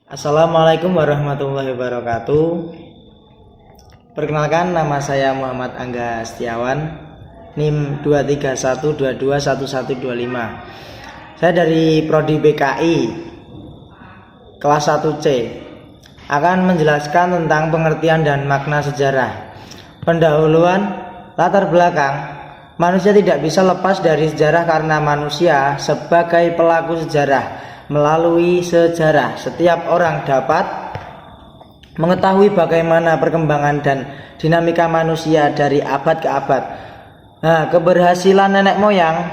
Assalamualaikum warahmatullahi wabarakatuh. Perkenalkan, nama saya Muhammad Angga Setiawan, NIM 231221125. Saya dari Prodi BKI kelas 1C akan menjelaskan tentang pengertian dan makna sejarah. Pendahuluan, latar belakang. Manusia tidak bisa lepas dari sejarah karena manusia sebagai pelaku sejarah. Melalui sejarah, setiap orang dapat mengetahui bagaimana perkembangan dan dinamika manusia dari abad ke abad. Keberhasilan nenek moyang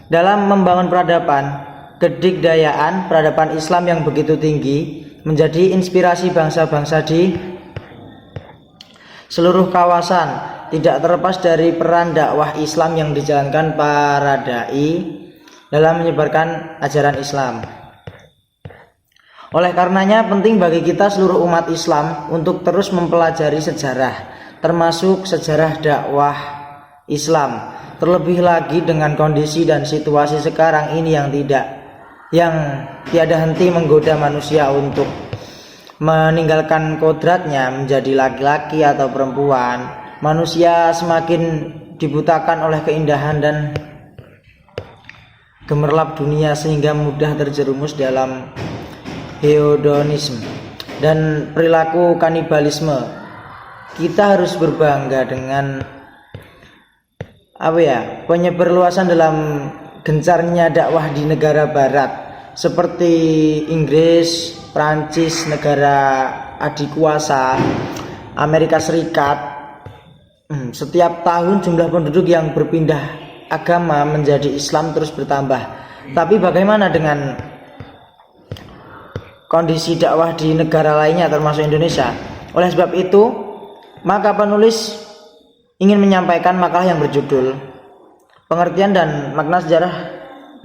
dalam membangun peradaban, kedikdayaan peradaban Islam yang begitu tinggi menjadi inspirasi bangsa-bangsa di seluruh kawasan. Tidak terlepas dari peran dakwah Islam yang dijalankan para dai dalam menyebarkan ajaran Islam. Oleh karenanya penting bagi kita seluruh umat Islam untuk terus mempelajari sejarah, termasuk sejarah dakwah Islam. Terlebih lagi dengan kondisi dan situasi sekarang ini yang tiada henti menggoda manusia untuk meninggalkan kodratnya menjadi laki-laki atau perempuan. Manusia semakin dibutakan oleh keindahan dan gemerlap dunia sehingga mudah terjerumus dalam hedonisme dan perilaku kanibalisme. Kita harus berbangga dengan penyebarluasan dalam gencarnya dakwah di negara barat seperti Inggris, Prancis, negara adikuasa, Amerika Serikat. Setiap tahun jumlah penduduk yang berpindah agama menjadi Islam terus bertambah. Tapi bagaimana dengan kondisi dakwah di negara lainnya termasuk Indonesia? Oleh sebab itu, maka penulis ingin menyampaikan makalah yang berjudul Pengertian dan Makna Sejarah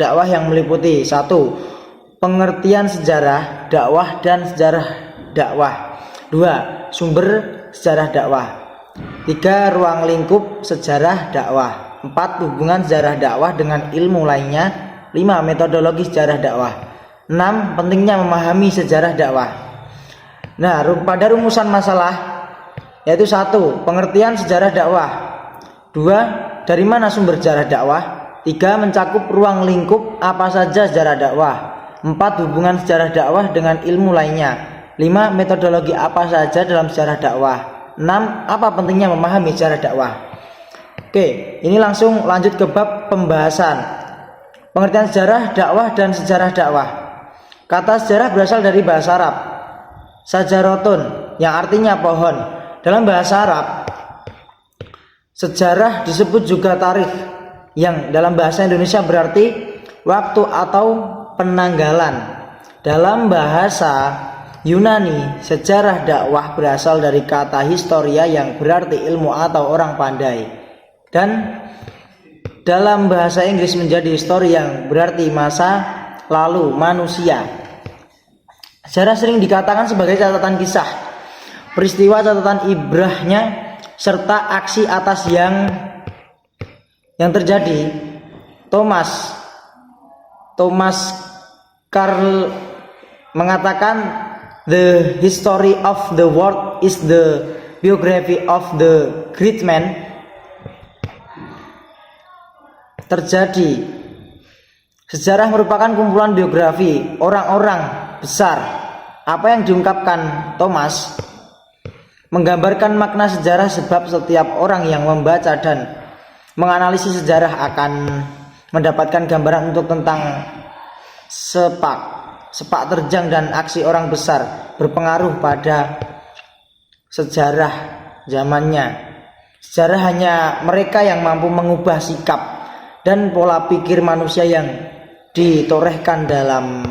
Dakwah yang meliputi 1. Pengertian sejarah dakwah dan sejarah dakwah. 2. Sumber sejarah dakwah. 3. Ruang lingkup sejarah dakwah. 4. Hubungan sejarah dakwah dengan ilmu lainnya. 5. Metodologi sejarah dakwah. 6. Pentingnya memahami sejarah dakwah. Pada rumusan masalah yaitu 1. Pengertian sejarah dakwah. 2. Dari mana sumber sejarah dakwah. 3. Mencakup ruang lingkup apa saja sejarah dakwah. 4. Hubungan sejarah dakwah dengan ilmu lainnya. 5. Metodologi apa saja dalam sejarah dakwah. 6. Apa pentingnya memahami sejarah dakwah. Oke, ini langsung lanjut ke bab pembahasan pengertian sejarah dakwah dan sejarah dakwah. Kata sejarah berasal dari bahasa Arab sajarotun yang artinya pohon. Dalam bahasa Arab, sejarah disebut juga tarikh yang dalam bahasa Indonesia berarti waktu atau penanggalan. Dalam bahasa Yunani, sejarah dakwah berasal dari kata historia yang berarti ilmu atau orang pandai. Dan dalam bahasa Inggris menjadi history yang berarti masa lalu manusia. Sejarah sering dikatakan sebagai catatan kisah, peristiwa, catatan ibrahnya, serta aksi atas yang terjadi. Thomas Carl mengatakan, "The history of the world is the biography of the great man." Terjadi. Sejarah merupakan kumpulan biografi orang-orang besar. Apa yang diungkapkan Thomas menggambarkan makna sejarah sebab setiap orang yang membaca dan menganalisis sejarah akan mendapatkan gambaran untuk tentang sepak terjang dan aksi orang besar berpengaruh pada sejarah zamannya. Sejarah hanya mereka yang mampu mengubah sikap dan pola pikir manusia yang ditorehkan dalam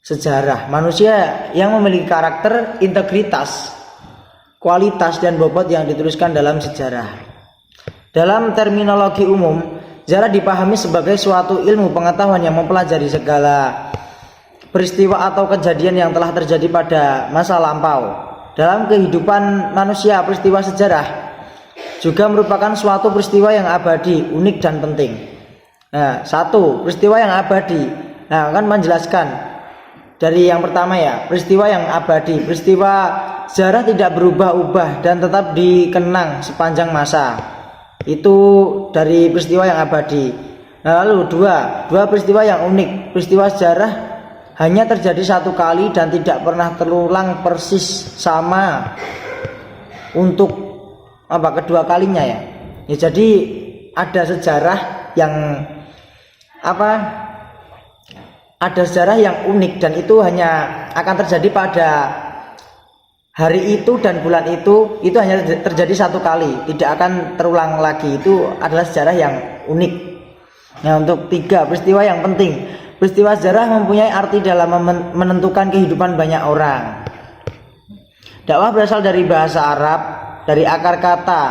sejarah. Manusia yang memiliki karakter, integritas, kualitas, dan bobot yang dituliskan dalam sejarah. Dalam terminologi umum, sejarah dipahami sebagai suatu ilmu pengetahuan yang mempelajari segala peristiwa atau kejadian yang telah terjadi pada masa lampau. Dalam kehidupan manusia, peristiwa sejarah juga merupakan suatu peristiwa yang abadi, unik, dan penting. Satu peristiwa yang abadi. Akan menjelaskan Dari yang pertama ya, peristiwa yang abadi. Peristiwa sejarah tidak berubah-ubah dan tetap dikenang sepanjang masa. Itu dari peristiwa yang abadi. Nah, lalu dua peristiwa yang unik. Peristiwa sejarah hanya terjadi satu kali dan tidak pernah terulang persis sama untuk kedua kalinya ya. Jadi ada sejarah yang ada sejarah yang unik dan itu hanya akan terjadi pada hari itu dan bulan itu hanya terjadi satu kali, tidak akan terulang lagi. Itu adalah sejarah yang unik. Nah, untuk tiga peristiwa yang penting. Peristiwa sejarah mempunyai arti dalam menentukan kehidupan banyak orang. Dakwah berasal dari bahasa Arab, dari akar kata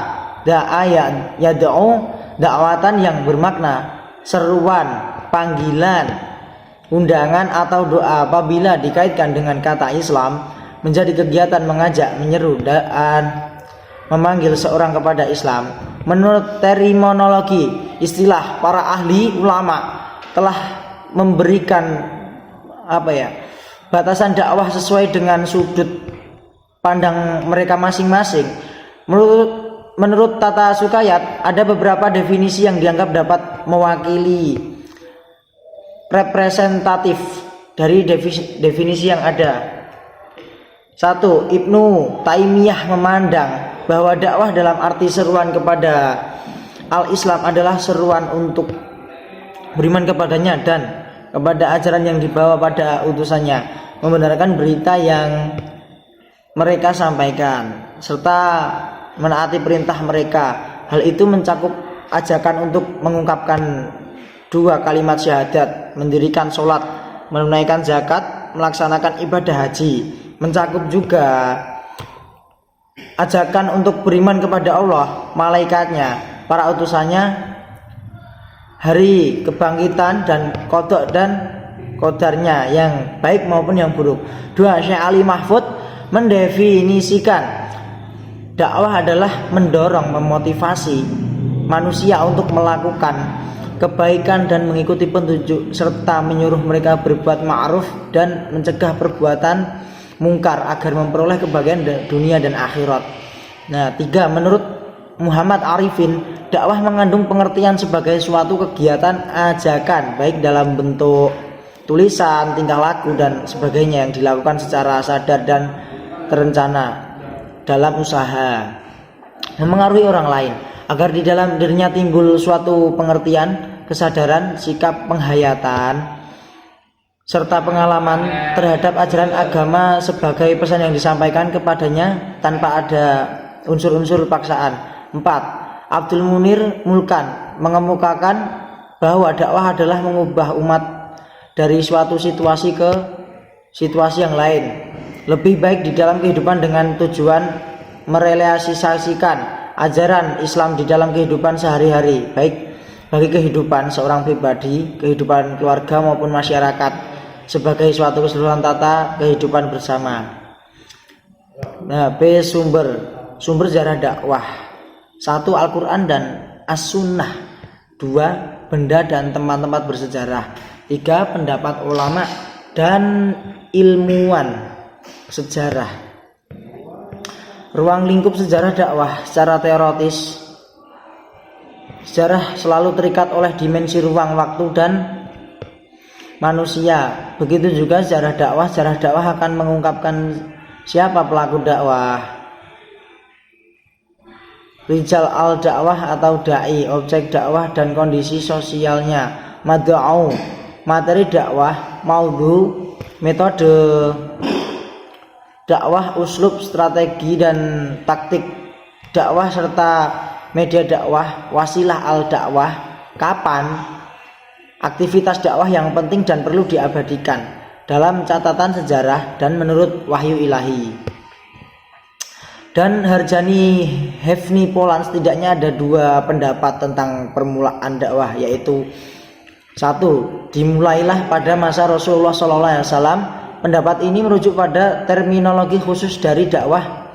da'ayan yad'u, dakwatan yang bermakna seruan, panggilan, undangan atau doa. Apabila dikaitkan dengan kata Islam, menjadi kegiatan mengajak, menyeru dan memanggil seorang kepada Islam. Menurut terminologi istilah, para ahli ulama telah memberikan batasan dakwah sesuai dengan sudut pandang mereka masing-masing. Menurut Tata Sukayat, ada beberapa definisi yang dianggap dapat mewakili representatif dari definisi yang ada. 1. Ibnu Taimiyah memandang bahwa dakwah dalam arti seruan kepada al-Islam adalah seruan untuk beriman kepadanya dan kepada ajaran yang dibawa pada utusannya, membenarkan berita yang mereka sampaikan, serta menaati perintah mereka. Hal itu mencakup ajakan untuk mengungkapkan 2 kalimat syahadat, mendirikan sholat, menunaikan zakat, melaksanakan ibadah haji. Mencakup juga ajakan untuk beriman kepada Allah, malaikatnya, para utusannya, hari kebangkitan dan qada dan qadarnya yang baik maupun yang buruk. 2. Syekh Ali Mahfud mendefinisikan dakwah adalah mendorong, memotivasi manusia untuk melakukan kebaikan dan mengikuti petunjuk, serta menyuruh mereka berbuat ma'ruf dan mencegah perbuatan mungkar agar memperoleh kebahagiaan dunia dan akhirat. Nah, 3. Menurut Muhammad Arifin, dakwah mengandung pengertian sebagai suatu kegiatan ajakan, baik dalam bentuk tulisan, tingkah laku dan sebagainya yang dilakukan secara sadar dan terencana dalam usaha memengaruhi orang lain, agar di dalam dirinya timbul suatu pengertian, kesadaran, sikap penghayatan, serta pengalaman terhadap ajaran agama sebagai pesan yang disampaikan kepadanya tanpa ada unsur-unsur paksaan. 4. Abdul Munir Mulkan mengemukakan bahwa dakwah adalah mengubah umat dari suatu situasi ke situasi yang lain, lebih baik di dalam kehidupan, dengan tujuan merealisasikan ajaran Islam di dalam kehidupan sehari-hari, baik bagi kehidupan seorang pribadi, kehidupan keluarga maupun masyarakat, sebagai suatu keseluruhan tata kehidupan bersama. Nah, B. Sumber sejarah dakwah. 1. Al-Quran dan As-Sunnah. 2. Benda dan tempat-tempat bersejarah. 3. Pendapat ulama dan ilmuwan sejarah. Ruang lingkup sejarah dakwah. Secara teoritis, sejarah selalu terikat oleh dimensi ruang, waktu, dan manusia. Begitu juga sejarah dakwah. Sejarah dakwah akan mengungkapkan siapa pelaku dakwah, rijal al-dakwah atau da'i, objek dakwah dan kondisi sosialnya, mad'u, materi dakwah, maudhu, metode dakwah, uslub, strategi dan taktik dakwah serta media dakwah, wasilah al-dakwah, kapan, aktivitas dakwah yang penting dan perlu diabadikan dalam catatan sejarah dan menurut wahyu ilahi. Dan Harjani Hefni Polan setidaknya ada 2 pendapat tentang permulaan dakwah, yaitu 1. Dimulailah pada masa Rasulullah SAW. Pendapat ini merujuk pada terminologi khusus dari dakwah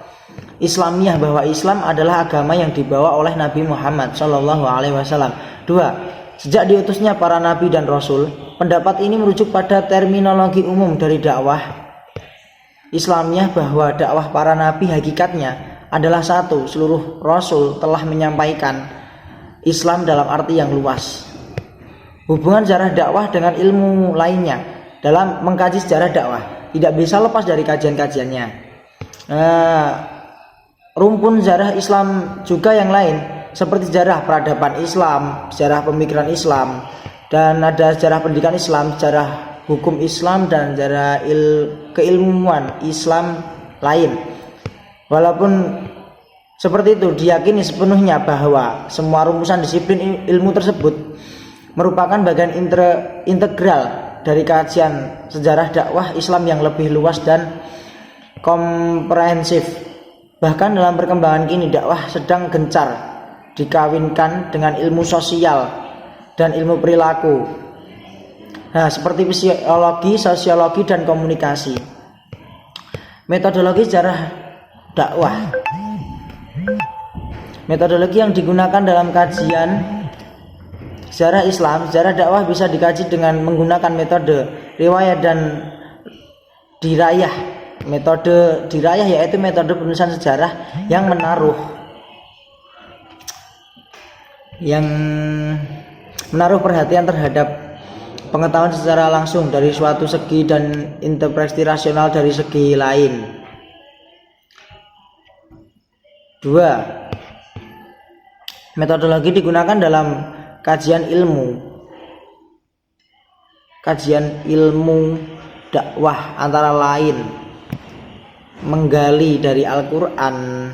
Islamiyah, bahwa Islam adalah agama yang dibawa oleh Nabi Muhammad SAW. 2. Sejak diutusnya para nabi dan rasul, Pendapat ini merujuk pada terminologi umum dari dakwah Islamiyah bahwa dakwah para nabi hakikatnya adalah satu. Seluruh rasul telah menyampaikan Islam dalam arti yang luas. Hubungan sejarah dakwah dengan ilmu lainnya dalam mengkaji sejarah dakwah tidak bisa lepas dari kajian-kajiannya. Rumpun sejarah Islam juga yang lain seperti sejarah peradaban Islam, sejarah pemikiran Islam, dan ada sejarah pendidikan Islam, sejarah hukum Islam, dan sejarah keilmuan Islam lain. Walaupun seperti itu, diyakini sepenuhnya bahwa semua rumusan disiplin ilmu tersebut merupakan bagian integral dari kajian sejarah dakwah Islam yang lebih luas dan komprehensif. Bahkan dalam perkembangan kini, dakwah sedang gencar dikawinkan dengan ilmu sosial dan ilmu perilaku. Nah, seperti psikologi, sosiologi, dan komunikasi. Metodologi sejarah dakwah. Metodologi yang digunakan dalam kajian sejarah Islam, sejarah dakwah bisa dikaji dengan menggunakan metode riwayat dan dirayah. Metode dirayah yaitu metode penulisan sejarah yang menaruh perhatian terhadap pengetahuan secara langsung dari suatu segi dan interpretasi rasional dari segi lain. 2. Metodologi digunakan dalam kajian ilmu dakwah antara lain menggali dari Al-Quran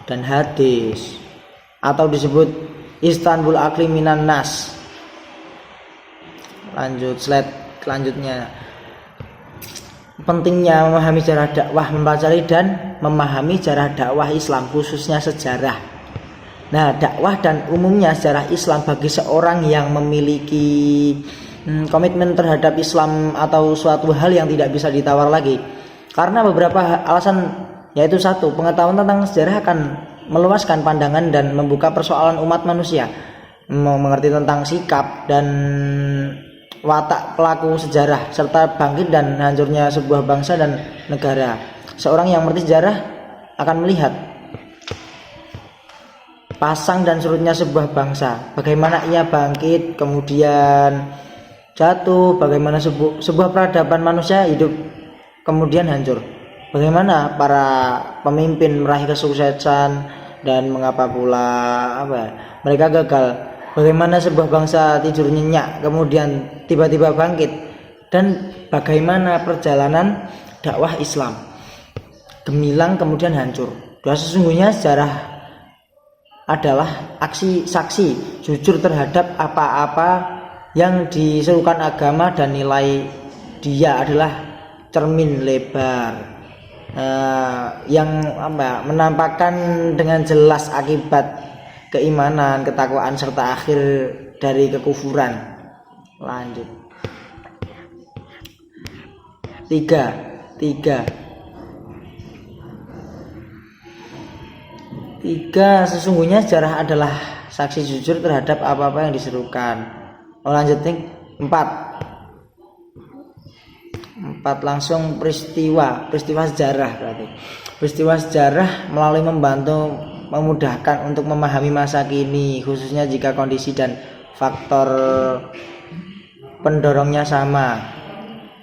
dan hadis, atau disebut Istanbul Akli Minan Nas. Lanjut slide selanjutnya. Pentingnya memahami sejarah dakwah, mempelajari dan memahami sejarah dakwah Islam, khususnya sejarah. Nah, dakwah dan umumnya sejarah Islam bagi seorang yang memiliki komitmen terhadap Islam atau suatu hal yang tidak bisa ditawar lagi. Karena beberapa alasan, yaitu satu, pengetahuan tentang sejarah akan meluaskan pandangan dan membuka persoalan umat manusia, mengerti tentang sikap dan watak pelaku sejarah serta bangkit dan hancurnya sebuah bangsa dan negara. Seorang yang mengerti sejarah akan melihat pasang dan surutnya sebuah bangsa, bagaimana ia bangkit kemudian jatuh, bagaimana sebuah peradaban manusia hidup kemudian hancur, bagaimana para pemimpin meraih kesuksesan dan mengapa pula mereka gagal, bagaimana sebuah bangsa tidur nyenyak kemudian tiba-tiba bangkit, dan bagaimana perjalanan dakwah Islam gemilang kemudian hancur. Sesungguhnya sejarah adalah aksi saksi jujur terhadap apa-apa yang diserukan agama, dan nilai dia adalah cermin lebar yang menampakkan dengan jelas akibat keimanan, ketakwaan, serta akhir dari kekufuran. Lanjut. 3. Sesungguhnya sejarah adalah saksi jujur terhadap apa-apa yang diserukan. Lanjut nih. 4 langsung peristiwa sejarah. Berarti peristiwa sejarah melalui membantu memudahkan untuk memahami masa kini, khususnya jika kondisi dan faktor pendorongnya sama.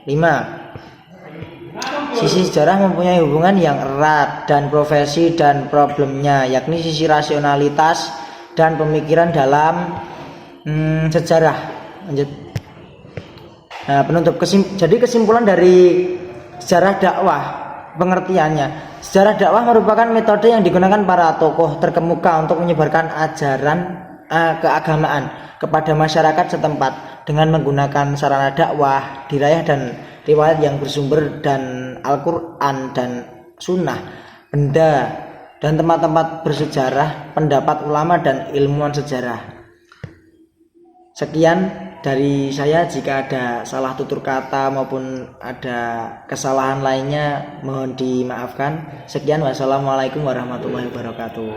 5. Sisi sejarah mempunyai hubungan yang erat dan profesi dan problemnya, yakni sisi rasionalitas dan pemikiran dalam sejarah. Lanjut. Nah, penutup. Jadi kesimpulan dari sejarah dakwah, pengertiannya, sejarah dakwah merupakan metode yang digunakan para tokoh terkemuka untuk menyebarkan ajaran keagamaan kepada masyarakat setempat dengan menggunakan sarana dakwah, dirayah dan riwayat yang bersumber dan Al-Quran dan Sunnah, benda dan tempat-tempat bersejarah, pendapat ulama dan ilmuwan sejarah. Sekian dari saya. Jika ada salah tutur kata maupun ada kesalahan lainnya mohon dimaafkan. Sekian, wassalamualaikum warahmatullahi wabarakatuh.